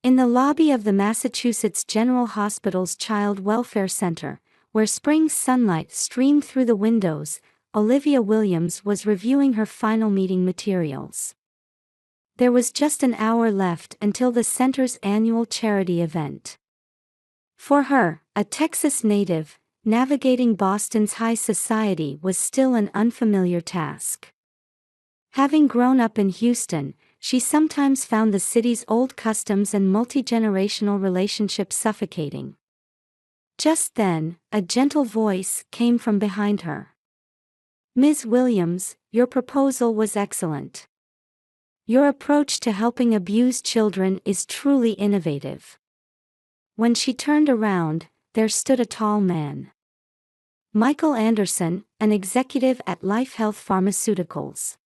In the lobby of the Massachusetts General Hospital's Child Welfare Center, where spring sunlight streamed through the windows, Olivia Williams was reviewing her final meeting materials. There was just an hour left until the center's annual charity event. For her, a Texas native, navigating Boston's high society was still an unfamiliar task. Having grown up in Houston, she sometimes found the city's old customs and multi-generational relationships suffocating. Just then, a gentle voice came from behind her. "Ms. Williams, your proposal was excellent. Your approach to helping abused children is truly innovative." When she turned around, there stood a tall man. Michael Anderson, an executive at Life Health Pharmaceuticals.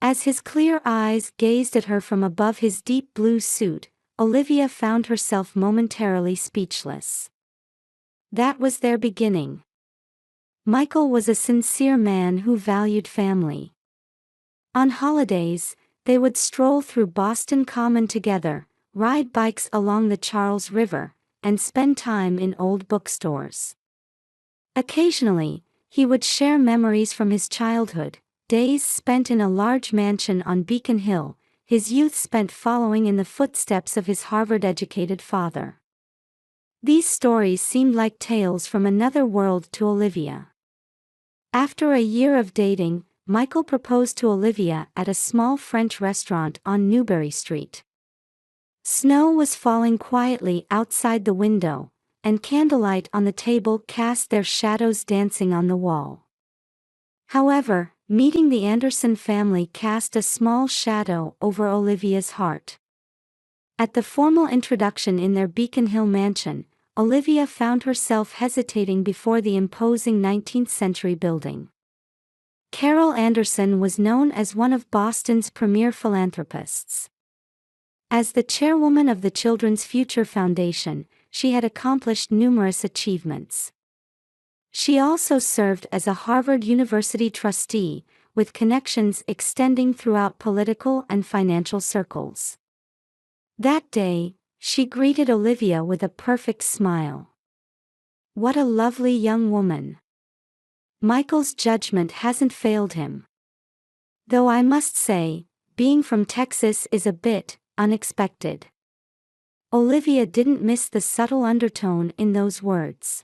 As his clear eyes gazed at her from above his deep blue suit, Olivia found herself momentarily speechless. That was their beginning. Michael was a sincere man who valued family. On holidays, they would stroll through Boston Common together, ride bikes along the Charles River, and spend time in old bookstores. Occasionally, he would share memories from his childhood, days spent in a large mansion on Beacon Hill, his youth spent following in the footsteps of his Harvard-educated father. These stories seemed like tales from another world to Olivia. After a year of dating, Michael proposed to Olivia at a small French restaurant on Newbury Street. Snow was falling quietly outside the window, and candlelight on the table cast their shadows dancing on the wall. However, meeting the Anderson family cast a small shadow over Olivia's heart. At the formal introduction in their Beacon Hill mansion, Olivia found herself hesitating before the imposing 19th-century building. Carol Anderson was known as one of Boston's premier philanthropists. As the chairwoman of the Children's Future Foundation, she had accomplished numerous achievements. She also served as a Harvard University trustee, with connections extending throughout political and financial circles. That day, she greeted Olivia with a perfect smile. "What a lovely young woman. Michael's judgment hasn't failed him. Though I must say, being from Texas is a bit unexpected." Olivia didn't miss the subtle undertone in those words.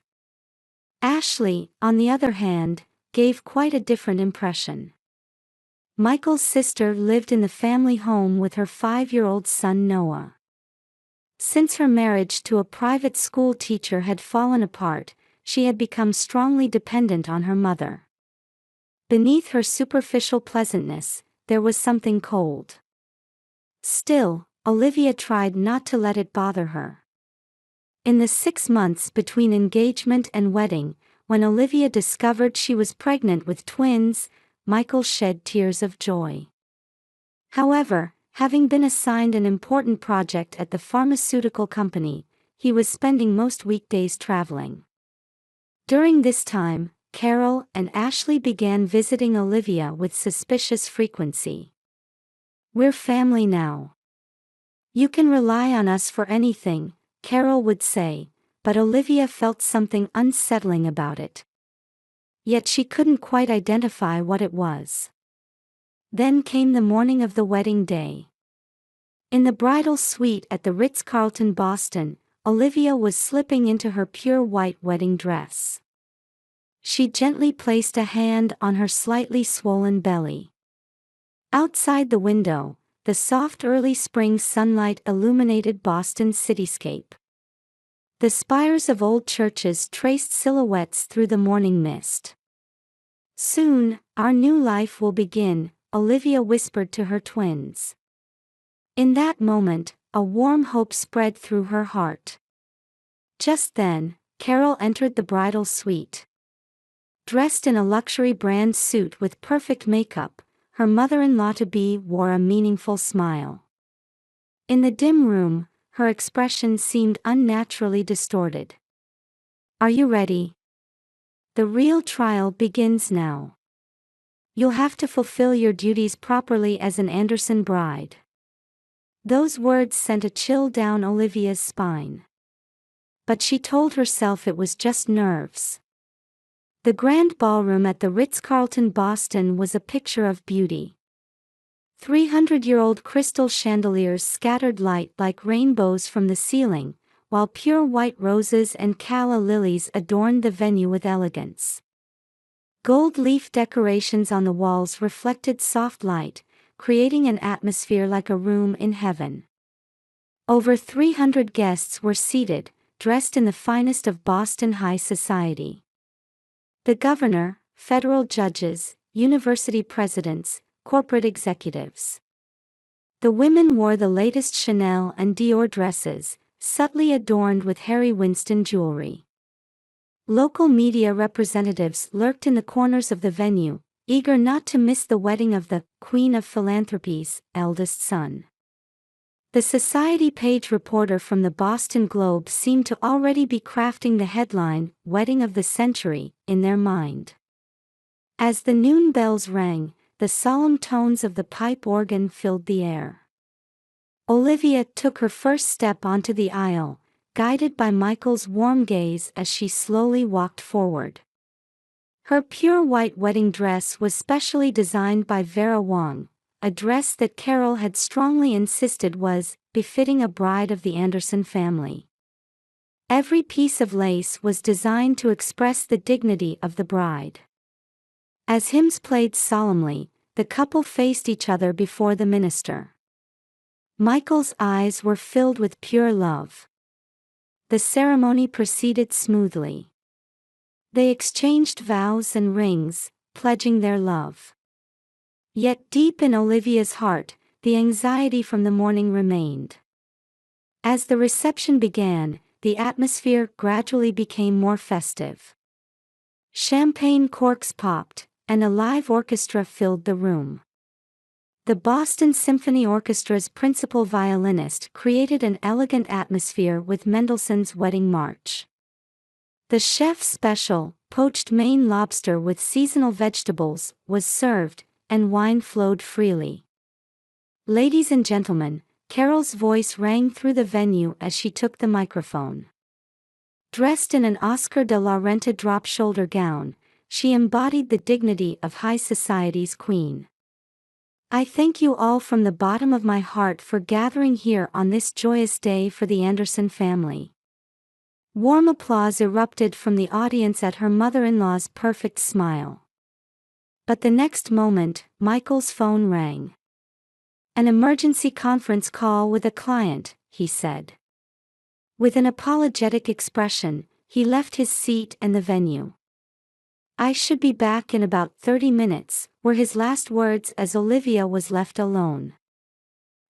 Ashley, on the other hand, gave quite a different impression. Michael's sister lived in the family home with her 5-year-old son Noah. Since her marriage to a private school teacher had fallen apart, she had become strongly dependent on her mother. Beneath her superficial pleasantness, there was something cold. Still, Olivia tried not to let it bother her. In the 6 months between engagement and wedding, when Olivia discovered she was pregnant with twins, Michael shed tears of joy. However, having been assigned an important project at the pharmaceutical company, he was spending most weekdays traveling. During this time, Carol and Ashley began visiting Olivia with suspicious frequency. "We're family now. You can rely on us for anything," Carol would say, but Olivia felt something unsettling about it. Yet she couldn't quite identify what it was. Then came the morning of the wedding day. In the bridal suite at the Ritz-Carlton Boston, Olivia was slipping into her pure white wedding dress. She gently placed a hand on her slightly swollen belly. Outside the window, the soft early spring sunlight illuminated Boston's cityscape. The spires of old churches traced silhouettes through the morning mist. "Soon, our new life will begin," Olivia whispered to her twins. In that moment, a warm hope spread through her heart. Just then, Carol entered the bridal suite. Dressed in a luxury brand suit with perfect makeup, her mother-in-law-to-be wore a meaningful smile. In the dim room, her expression seemed unnaturally distorted. "Are you ready? The real trial begins now. You'll have to fulfill your duties properly as an Anderson bride." Those words sent a chill down Olivia's spine. But she told herself it was just nerves. The grand ballroom at the Ritz-Carlton Boston was a picture of beauty. 300-year-old crystal chandeliers scattered light like rainbows from the ceiling, while pure white roses and calla lilies adorned the venue with elegance. Gold leaf decorations on the walls reflected soft light, creating an atmosphere like a room in heaven. Over 300 guests were seated, dressed in the finest of Boston high society. The governor, federal judges, university presidents, corporate executives. The women wore the latest Chanel and Dior dresses, subtly adorned with Harry Winston jewelry. Local media representatives lurked in the corners of the venue, eager not to miss the wedding of the Queen of Philanthropy's eldest son. The society page reporter from the Boston Globe seemed to already be crafting the headline, "Wedding of the Century," in their mind. As the noon bells rang, the solemn tones of the pipe organ filled the air. Olivia took her first step onto the aisle, guided by Michael's warm gaze as she slowly walked forward. Her pure white wedding dress was specially designed by Vera Wong, a dress that Carol had strongly insisted was befitting a bride of the Anderson family. Every piece of lace was designed to express the dignity of the bride. As hymns played solemnly, the couple faced each other before the minister. Michael's eyes were filled with pure love. The ceremony proceeded smoothly. They exchanged vows and rings, pledging their love. Yet deep in Olivia's heart, the anxiety from the morning remained. As the reception began, the atmosphere gradually became more festive. Champagne corks popped, and a live orchestra filled the room. The Boston Symphony Orchestra's principal violinist created an elegant atmosphere with Mendelssohn's Wedding March. The chef's special, poached Maine lobster with seasonal vegetables, was served, and wine flowed freely. "Ladies and gentlemen," Carol's voice rang through the venue as she took the microphone. Dressed in an Oscar de la Renta drop-shoulder gown, she embodied the dignity of high society's queen. "I thank you all from the bottom of my heart for gathering here on this joyous day for the Anderson family." Warm applause erupted from the audience at her mother-in-law's perfect smile. But the next moment, Michael's phone rang. "An emergency conference call with a client," he said. With an apologetic expression, he left his seat and the venue. "I should be back in about 30 minutes, were his last words as Olivia was left alone.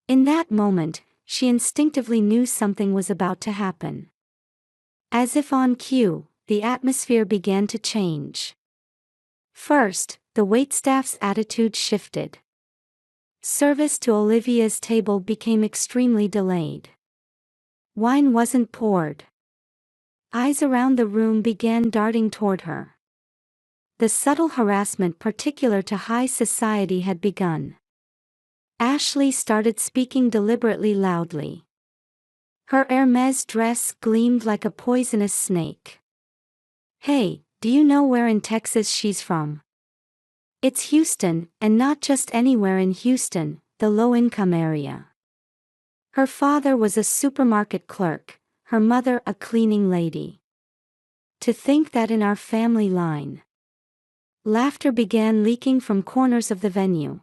In that moment, she instinctively knew something was about to happen. As if on cue, the atmosphere began to change. First, the waitstaff's attitude shifted. Service to Olivia's table became extremely delayed. Wine wasn't poured. Eyes around the room began darting toward her. The subtle harassment particular to high society had begun. Ashley started speaking deliberately loudly. Her Hermes dress gleamed like a poisonous snake. "Hey, do you know where in Texas she's from? It's Houston, and not just anywhere in Houston, the low-income area. Her father was a supermarket clerk, her mother a cleaning lady. To think that in our family line." Laughter began leaking from corners of the venue.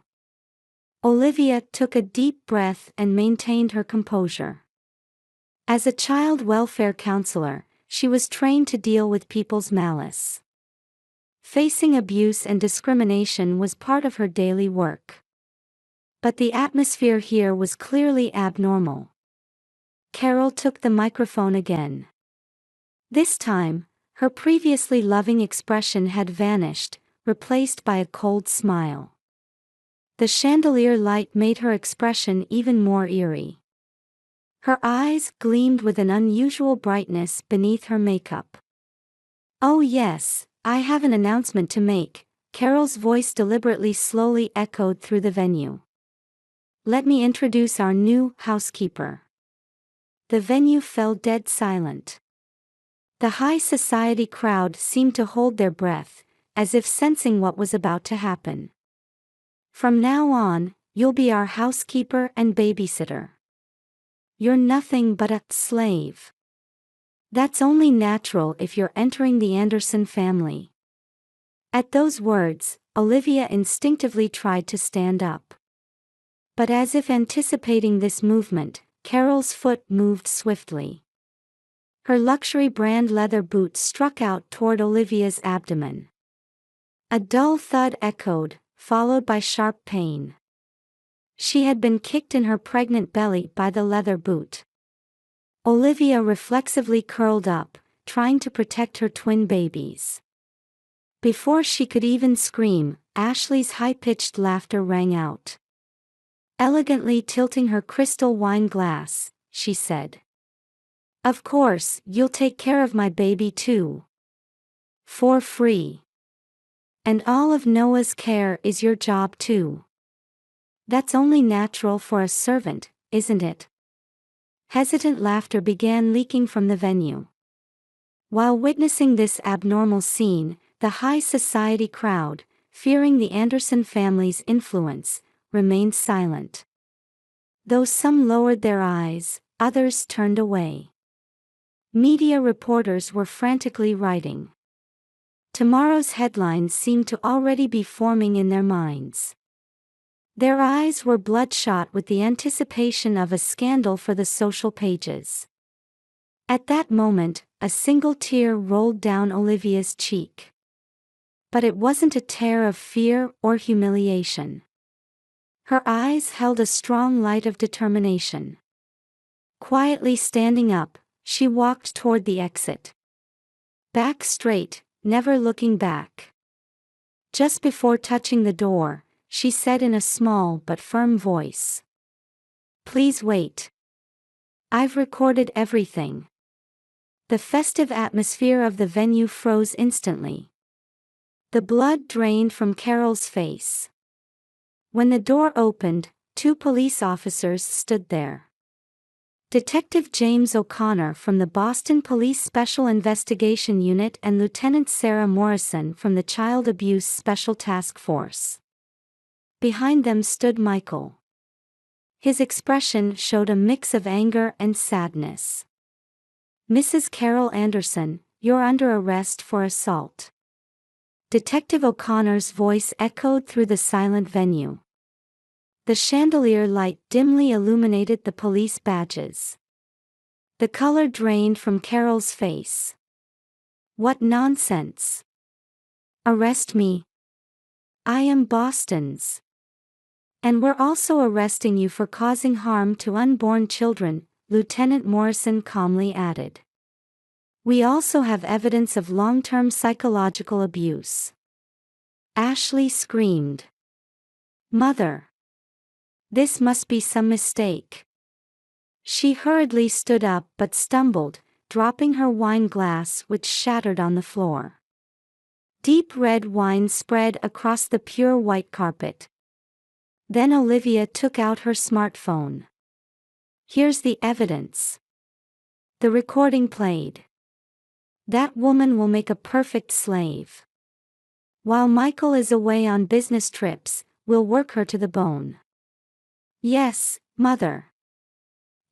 Olivia took a deep breath and maintained her composure. As a child welfare counselor, she was trained to deal with people's malice. Facing abuse and discrimination was part of her daily work. But the atmosphere here was clearly abnormal. Carol took the microphone again. This time, her previously loving expression had vanished, replaced by a cold smile. The chandelier light made her expression even more eerie. Her eyes gleamed with an unusual brightness beneath her makeup. "Oh yes, I have an announcement to make," Carol's voice deliberately slowly echoed through the venue. Let me introduce our new housekeeper." The venue fell dead silent. The high society crowd seemed to hold their breath, as if sensing what was about to happen. "From now on, you'll be our housekeeper and babysitter. You're nothing but a slave. That's only natural if you're entering the Anderson family." At those words, Olivia instinctively tried to stand up. But as if anticipating this movement, Carol's foot moved swiftly. Her luxury brand leather boot struck out toward Olivia's abdomen. A dull thud echoed, followed by sharp pain. She had been kicked in her pregnant belly by the leather boot. Olivia reflexively curled up, trying to protect her twin babies. Before she could even scream, Ashley's high-pitched laughter rang out. Elegantly tilting her crystal wine glass, she said, "Of course, you'll take care of my baby too. For free. And all of Noah's care is your job too. That's only natural for a servant, isn't it?" Hesitant laughter began leaking from the venue. While witnessing this abnormal scene, the high society crowd, fearing the Anderson family's influence, remained silent. Though some lowered their eyes, others turned away. Media reporters were frantically writing. Tomorrow's headlines seemed to already be forming in their minds. Their eyes were bloodshot with the anticipation of a scandal for the social pages. At that moment, a single tear rolled down Olivia's cheek. But it wasn't a tear of fear or humiliation. Her eyes held a strong light of determination. Quietly standing up, she walked toward the exit. Back straight, never looking back. Just before touching the door, she said in a small but firm voice, "Please wait. I've recorded everything." The festive atmosphere of the venue froze instantly. The blood drained from Carol's face. When the door opened, 2 police officers stood there. Detective James O'Connor from the Boston Police Special Investigation Unit and Lieutenant Sarah Morrison from the Child Abuse Special Task Force. Behind them stood Michael. His expression showed a mix of anger and sadness. "Mrs. Carol Anderson, you're under arrest for assault." Detective O'Connor's voice echoed through the silent venue. The chandelier light dimly illuminated the police badges. The color drained from Carol's face. "What nonsense! Arrest me. I am Boston's. And we're also arresting you for causing harm to unborn children," Lieutenant Morrison calmly added. "We also have evidence of long-term psychological abuse." Ashley screamed. "Mother! This must be some mistake." She hurriedly stood up but stumbled, dropping her wine glass which shattered on the floor. Deep red wine spread across the pure white carpet. Then Olivia took out her smartphone. "Here's the evidence." The recording played. "That woman will make a perfect slave. While Michael is away on business trips, we'll work her to the bone." "Yes, Mother.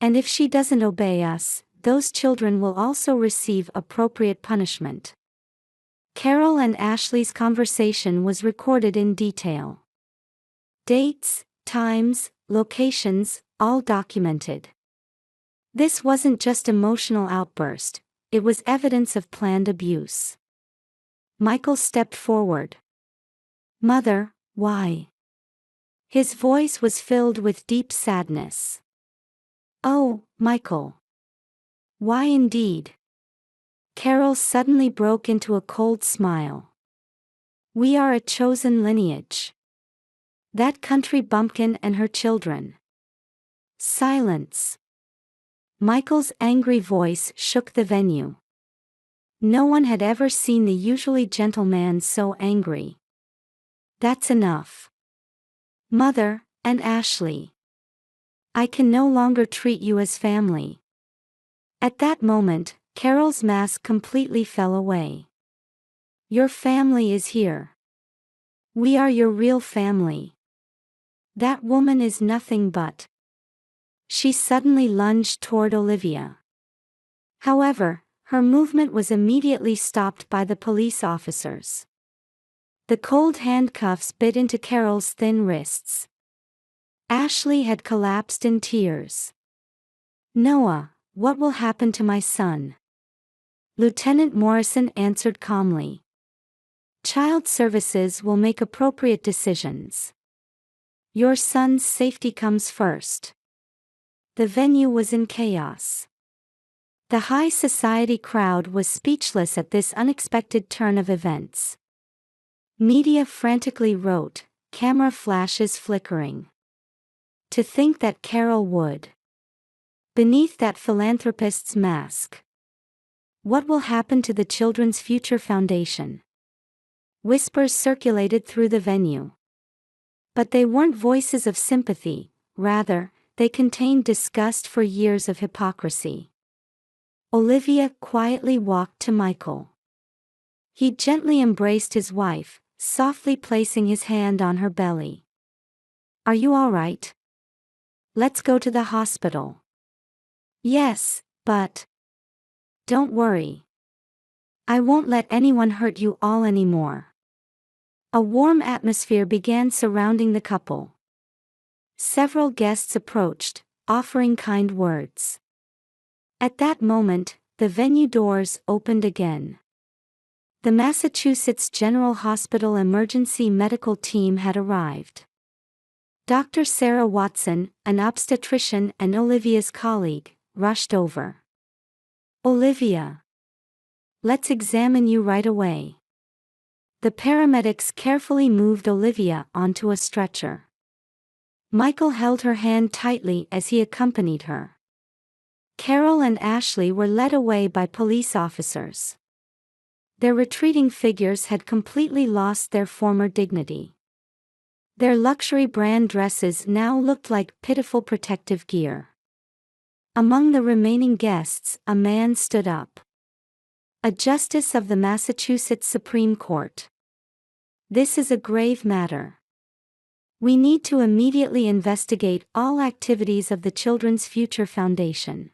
And if she doesn't obey us, those children will also receive appropriate punishment." Carol and Ashley's conversation was recorded in detail. Dates, times, locations, all documented. This wasn't just emotional outburst, it was evidence of planned abuse. Michael stepped forward. "Mother, why?" His voice was filled with deep sadness. "Oh, Michael. Why indeed?" Carol suddenly broke into a cold smile. "We are a chosen lineage. That country bumpkin and her children." Silence. Michael's angry voice shook the venue. No one had ever seen the usually gentle man so angry. "That's enough. Mother, and Ashley. I can no longer treat you as family. At that moment, Carol's mask completely fell away. Your family is here. We are your real family. That woman is nothing but. She suddenly lunged toward Olivia. However, her movement was immediately stopped by the police officers. The cold handcuffs bit into Carol's thin wrists. Ashley had collapsed in tears. Noah, what will happen to my son? Lieutenant Morrison answered calmly. Child Services will make appropriate decisions. Your son's safety comes first. The venue was in chaos. The high society crowd was speechless at this unexpected turn of events. Media frantically wrote, camera flashes flickering. To think that Carol would. Beneath that philanthropist's mask. What will happen to the Children's Future Foundation? Whispers circulated through the venue. But they weren't voices of sympathy, rather, they contained disgust for years of hypocrisy. Olivia quietly walked to Michael. He gently embraced his wife, softly placing his hand on her belly. Are you all right? Let's go to the hospital. Yes, but. Don't worry. I won't let anyone hurt you all anymore. A warm atmosphere began surrounding the couple. Several guests approached, offering kind words. At that moment, the venue doors opened again. The Massachusetts General Hospital emergency medical team had arrived. Dr. Sarah Watson, an obstetrician and Olivia's colleague, rushed over. Olivia. Let's examine you right away. The paramedics carefully moved Olivia onto a stretcher. Michael held her hand tightly as he accompanied her. Carol and Ashley were led away by police officers. Their retreating figures had completely lost their former dignity. Their luxury brand dresses now looked like pitiful protective gear. Among the remaining guests, a man stood up. A justice of the Massachusetts Supreme Court. This is a grave matter. We need to immediately investigate all activities of the Children's Future Foundation.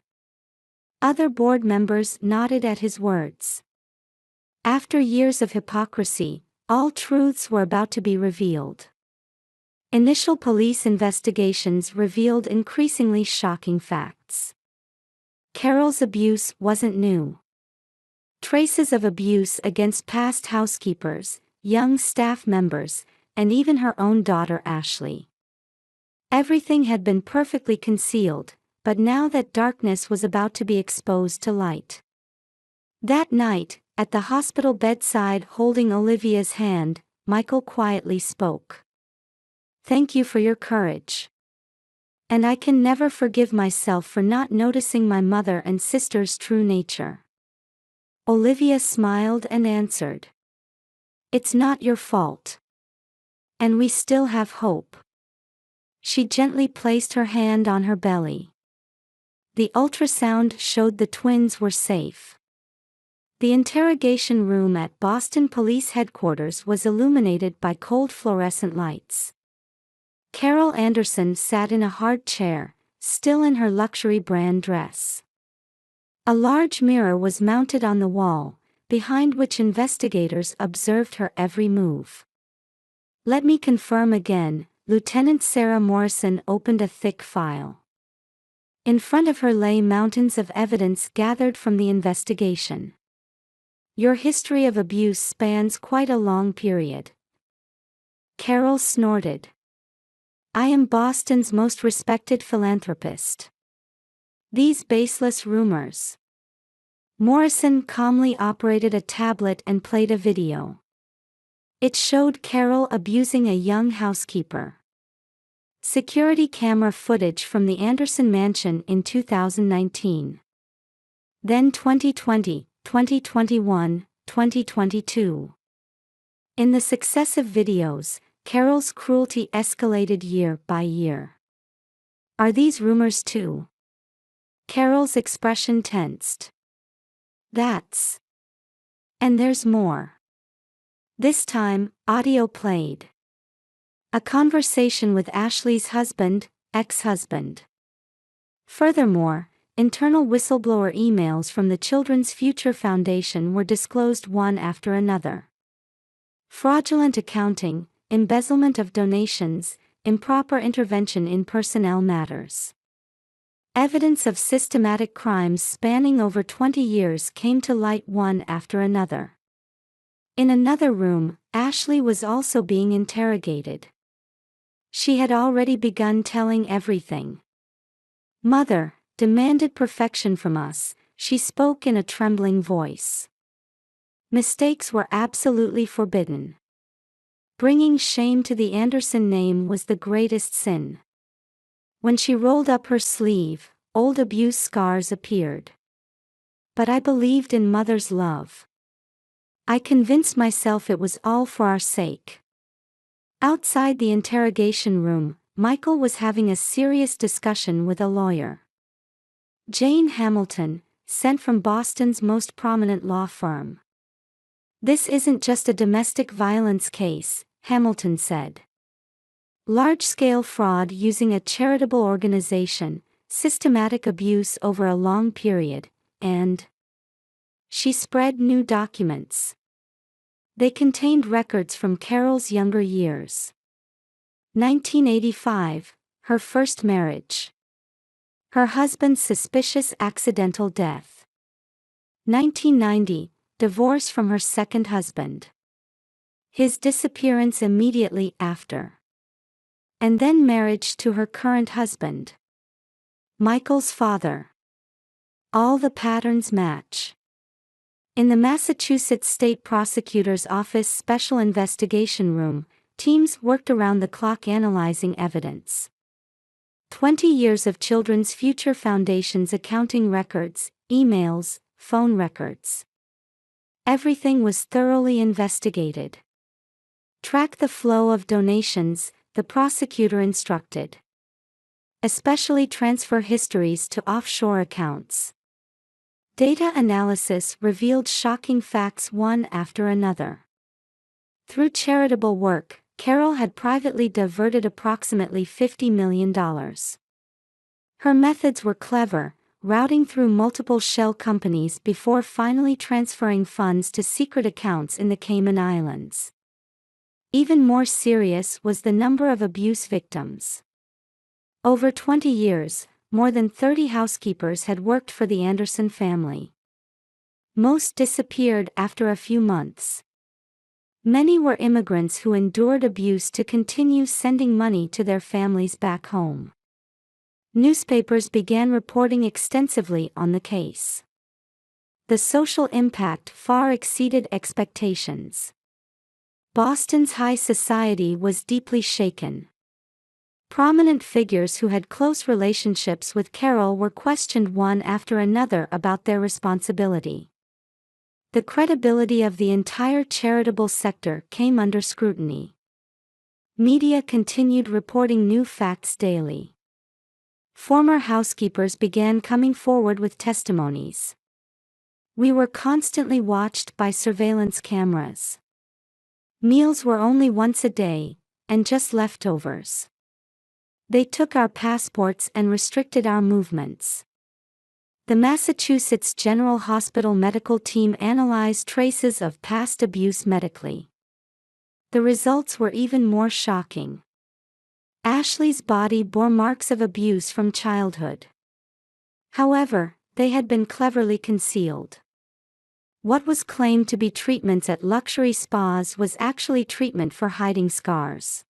Other board members nodded at his words. After years of hypocrisy, all truths were about to be revealed. Initial police investigations revealed increasingly shocking facts. Carol's abuse wasn't new. Traces of abuse against past housekeepers, young staff members, and even her own daughter Ashley. Everything had been perfectly concealed, but now that darkness was about to be exposed to light. That night, at the hospital bedside holding Olivia's hand, Michael quietly spoke. Thank you for your courage. And I can never forgive myself for not noticing my mother and sister's true nature. Olivia smiled and answered. It's not your fault. And we still have hope. She gently placed her hand on her belly. The ultrasound showed the twins were safe. The interrogation room at Boston Police Headquarters was illuminated by cold fluorescent lights. Carol Anderson sat in a hard chair, still in her luxury brand dress. A large mirror was mounted on the wall, behind which investigators observed her every move. Let me confirm again, Lieutenant Sarah Morrison opened a thick file. In front of her lay mountains of evidence gathered from the investigation. Your history of abuse spans quite a long period. Carol snorted. I am Boston's most respected philanthropist. These baseless rumors. Morrison calmly operated a tablet and played a video. It showed Carol abusing a young housekeeper. Security camera footage from the Anderson mansion in 2019. Then 2020, 2021, 2022. In the successive videos, Carol's cruelty escalated year by year. Are these rumors too? Carol's expression tensed. That's. And there's more. This time, audio played. A conversation with Ashley's husband, ex-husband. Furthermore, internal whistleblower emails from the Children's Future Foundation were disclosed one after another. Fraudulent accounting, embezzlement of donations, improper intervention in personnel matters. Evidence of systematic crimes spanning over 20 years came to light one after another. In another room, Ashley was also being interrogated. She had already begun telling everything. "Mother demanded perfection from us," she spoke in a trembling voice. Mistakes were absolutely forbidden. Bringing shame to the Anderson name was the greatest sin. When she rolled up her sleeve, old abuse scars appeared. "But I believed in Mother's love. I convinced myself it was all for our sake." Outside the interrogation room, Michael was having a serious discussion with a lawyer. Jane Hamilton, sent from Boston's most prominent law firm. "This isn't just a domestic violence case," Hamilton said. "Large-scale fraud using a charitable organization, systematic abuse over a long period, and..." She spread new documents. They contained records from Carol's younger years. 1985, her first marriage. Her husband's suspicious accidental death. 1990, divorce from her second husband. His disappearance immediately after. And then marriage to her current husband. Michael's father. All the patterns match. In the Massachusetts State Prosecutor's Office Special Investigation Room, teams worked around the clock analyzing evidence. 20 years of Children's Future Foundation's accounting records, emails, phone records. Everything was thoroughly investigated. Track the flow of donations, the prosecutor instructed. Especially transfer histories to offshore accounts. Data analysis revealed shocking facts one after another. Through charitable work, Carol had privately diverted approximately $50 million. Her methods were clever, routing through multiple shell companies before finally transferring funds to secret accounts in the Cayman Islands. Even more serious was the number of abuse victims. Over 20 years, more than 30 housekeepers had worked for the Anderson family. Most disappeared after a few months. Many were immigrants who endured abuse to continue sending money to their families back home. Newspapers began reporting extensively on the case. The social impact far exceeded expectations. Boston's high society was deeply shaken. Prominent figures who had close relationships with Carol were questioned one after another about their responsibility. The credibility of the entire charitable sector came under scrutiny. Media continued reporting new facts daily. Former housekeepers began coming forward with testimonies. "We were constantly watched by surveillance cameras. Meals were only once a day, and just leftovers. They took our passports and restricted our movements." The Massachusetts General Hospital medical team analyzed traces of past abuse medically. The results were even more shocking. Ashley's body bore marks of abuse from childhood. However, they had been cleverly concealed. What was claimed to be treatments at luxury spas was actually treatment for hiding scars.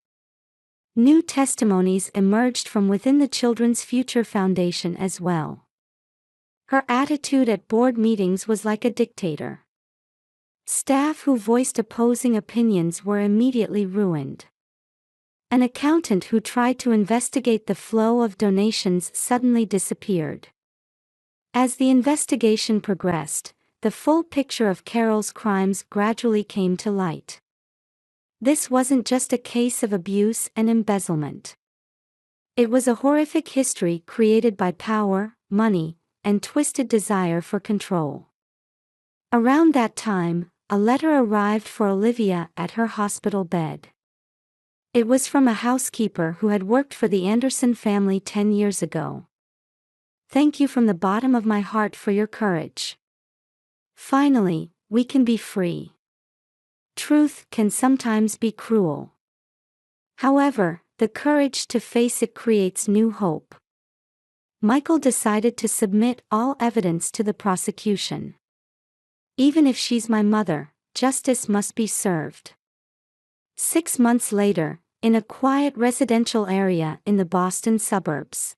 New testimonies emerged from within the Children's Future Foundation as well. Her attitude at board meetings was like a dictator. Staff who voiced opposing opinions were immediately ruined. An accountant who tried to investigate the flow of donations suddenly disappeared. As the investigation progressed, the full picture of Carol's crimes gradually came to light. This wasn't just a case of abuse and embezzlement. It was a horrific history created by power, money, and twisted desire for control. Around that time, a letter arrived for Olivia at her hospital bed. It was from a housekeeper who had worked for the Anderson family 10 years ago. "Thank you from the bottom of my heart for your courage. Finally, we can be free. Truth can sometimes be cruel. However, the courage to face it creates new hope." Michael decided to submit all evidence to the prosecution. "Even if she's my mother, justice must be served." 6 months later, in a quiet residential area in the Boston suburbs,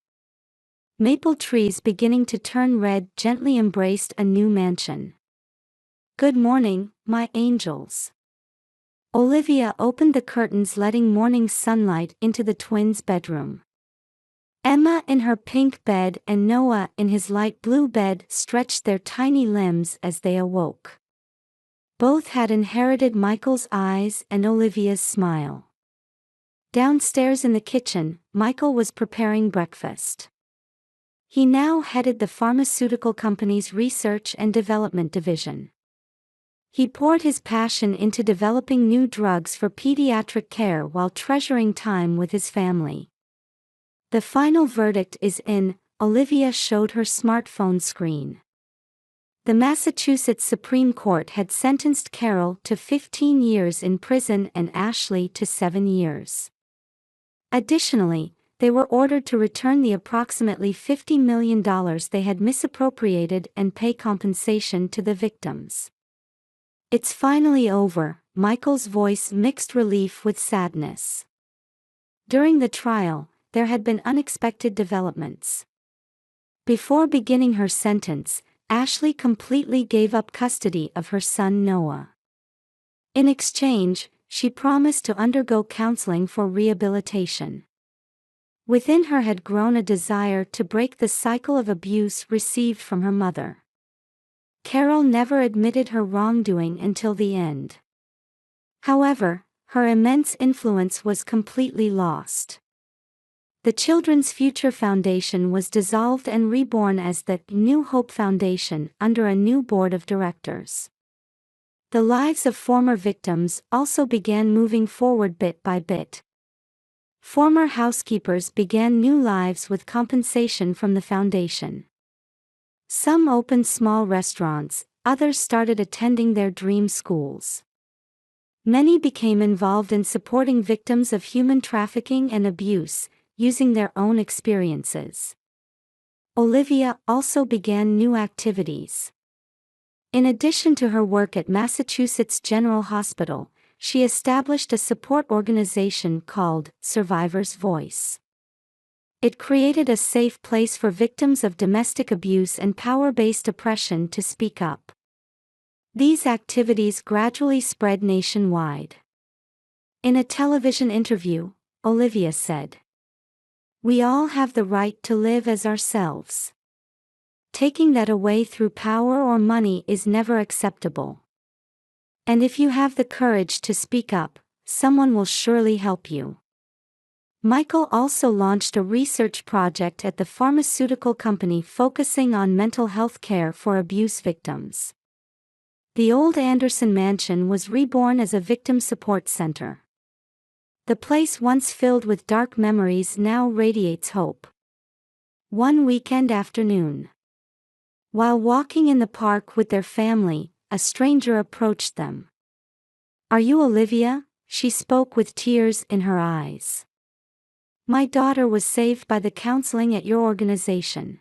maple trees beginning to turn red gently embraced a new mansion. "Good morning, my angels." Olivia opened the curtains, letting morning sunlight into the twins' bedroom. Emma in her pink bed and Noah in his light blue bed stretched their tiny limbs as they awoke. Both had inherited Michael's eyes and Olivia's smile. Downstairs in the kitchen, Michael was preparing breakfast. He now headed the pharmaceutical company's research and development division. He poured his passion into developing new drugs for pediatric care while treasuring time with his family. The final verdict is in, Olivia showed her smartphone screen. The Massachusetts Supreme Court had sentenced Carol to 15 years in prison and Ashley to 7 years. Additionally, they were ordered to return the approximately $50 million they had misappropriated and pay compensation to the victims. "It's finally over," Michael's voice mixed relief with sadness. During the trial, there had been unexpected developments. Before beginning her sentence, Ashley completely gave up custody of her son Noah. In exchange, she promised to undergo counseling for rehabilitation. Within her had grown a desire to break the cycle of abuse received from her mother. Carol never admitted her wrongdoing until the end. However, her immense influence was completely lost. The Children's Future Foundation was dissolved and reborn as the New Hope Foundation under a new board of directors. The lives of former victims also began moving forward bit by bit. Former housekeepers began new lives with compensation from the foundation. Some opened small restaurants, others started attending their dream schools. Many became involved in supporting victims of human trafficking and abuse, using their own experiences. Olivia also began new activities. In addition to her work at Massachusetts General Hospital, she established a support organization called Survivor's Voice. It created a safe place for victims of domestic abuse and power-based oppression to speak up. These activities gradually spread nationwide. In a television interview, Olivia said, "We all have the right to live as ourselves. Taking that away through power or money is never acceptable. And if you have the courage to speak up, someone will surely help you." Michael also launched a research project at the pharmaceutical company focusing on mental health care for abuse victims. The old Anderson mansion was reborn as a victim support center. The place once filled with dark memories now radiates hope. One weekend afternoon, while walking in the park with their family, a stranger approached them. "Are you Olivia?" She spoke with tears in her eyes. "My daughter was saved by the counseling at your organization.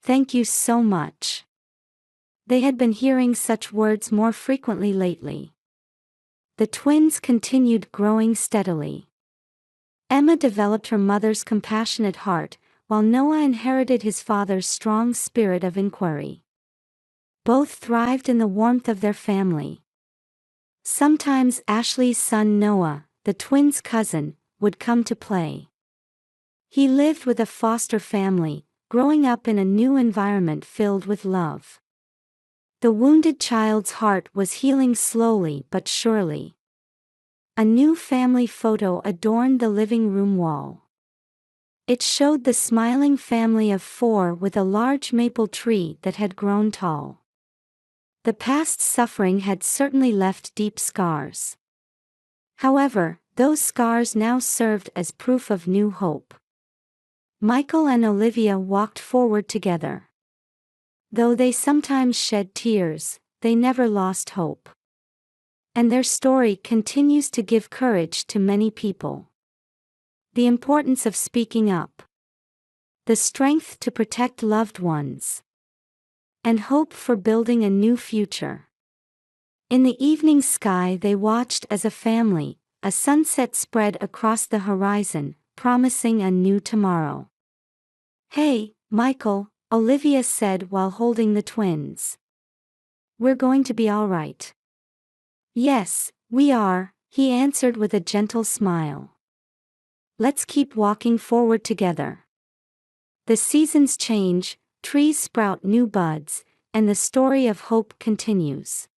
Thank you so much." They had been hearing such words more frequently lately. The twins continued growing steadily. Emma developed her mother's compassionate heart, while Noah inherited his father's strong spirit of inquiry. Both thrived in the warmth of their family. Sometimes Ashley's son Noah, the twins' cousin, would come to play. He lived with a foster family, growing up in a new environment filled with love. The wounded child's heart was healing slowly but surely. A new family photo adorned the living room wall. It showed the smiling family of 4 with a large maple tree that had grown tall. The past suffering had certainly left deep scars. However, those scars now served as proof of new hope. Michael and Olivia walked forward together. Though they sometimes shed tears, they never lost hope. And their story continues to give courage to many people. The importance of speaking up. The strength to protect loved ones. And hope for building a new future. In the evening sky they watched as a family, a sunset spread across the horizon, promising a new tomorrow. "Hey, Michael," Olivia said while holding the twins. "We're going to be all right." "Yes, we are," he answered with a gentle smile. "Let's keep walking forward together." The seasons change, trees sprout new buds, and the story of hope continues.